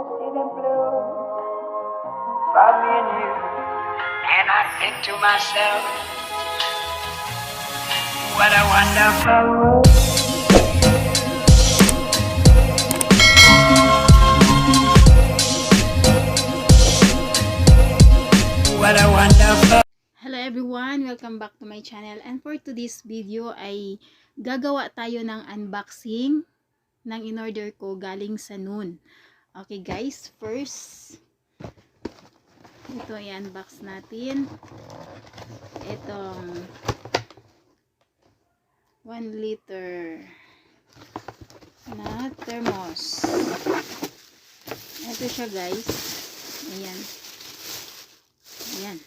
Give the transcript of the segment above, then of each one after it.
dressed in blue for me and you. And I think to myself, what a wonderful world. What a wonderful. Hello everyone, welcome back to my channel, and for today's video ay gagawa tayo ng unboxing ng in-order ko galing sa Noon. Okay guys, first ito i-unbox natin itong 1 liter na thermos. Ito siya guys, ayan ayan.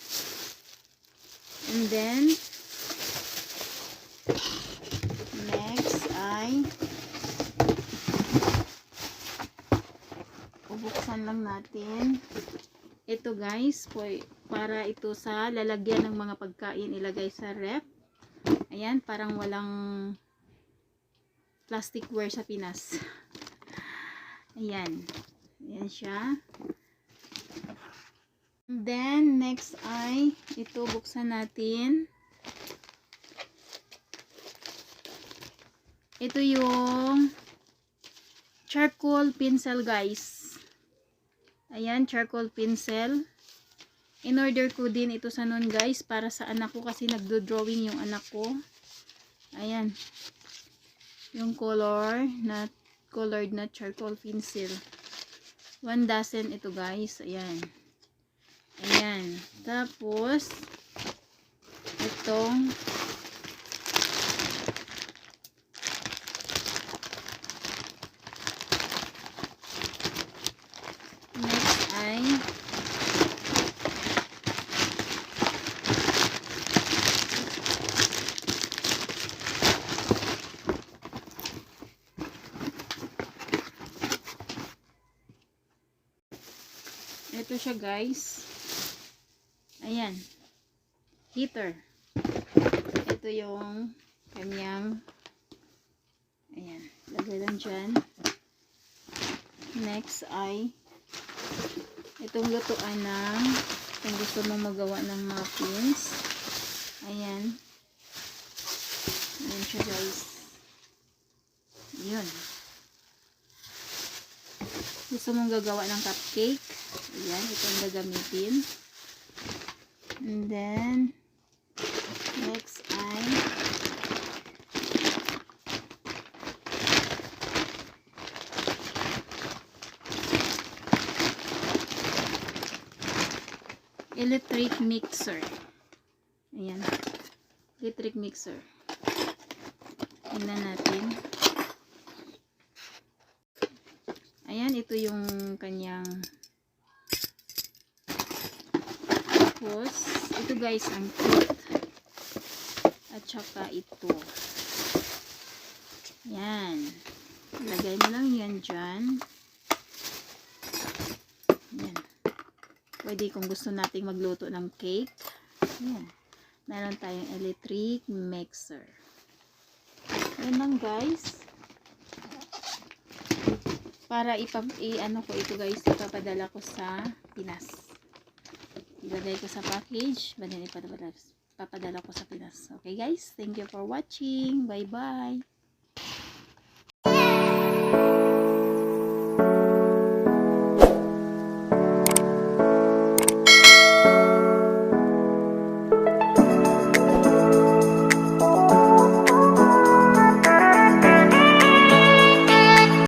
And then next ay bubuksan lang natin ito guys, para ito sa lalagyan ng mga pagkain ilagay sa ref. Ayan, parang walang plasticware sa Pinas. Ayan, ayan siya. Then next ay ito, buksan natin. Ito yung charcoal pencil guys. Ayan, charcoal pencil. In order ko din ito sa Noon guys, para sa anak ko kasi nagdo-drawing yung anak ko. Ayan, yung colored na charcoal pencil. 1 dozen ito guys. Ayan. Ayan. Tapos, itong next ay ito siya guys. Ayan, heater. Ito yung kanyang, ayan, lagay lang dyan. Next ay itong lutuan ng kung gusto mong magawa ng muffins. Ayan, ayan siya guys. Yun, gusto mong gagawa ng cupcake, ayan, itong gagamitin. And then next ay electric mixer. Ayan, electric mixer. Tingnan natin. Ayan, ito yung kanyang. Tapos ito guys ang kit, at saka ito. Yan, lagay mo lang yan dyan. Yan, pwede kung gusto nating magluto ng cake. Yan, meron tayong electric mixer. Yan lang guys, para i-ano ko ito guys, ipapadala ko sa Pinas. Ilagay ko sa package, then ipapadala ko sa Pinas. Okay guys, thank you for watching. Bye bye.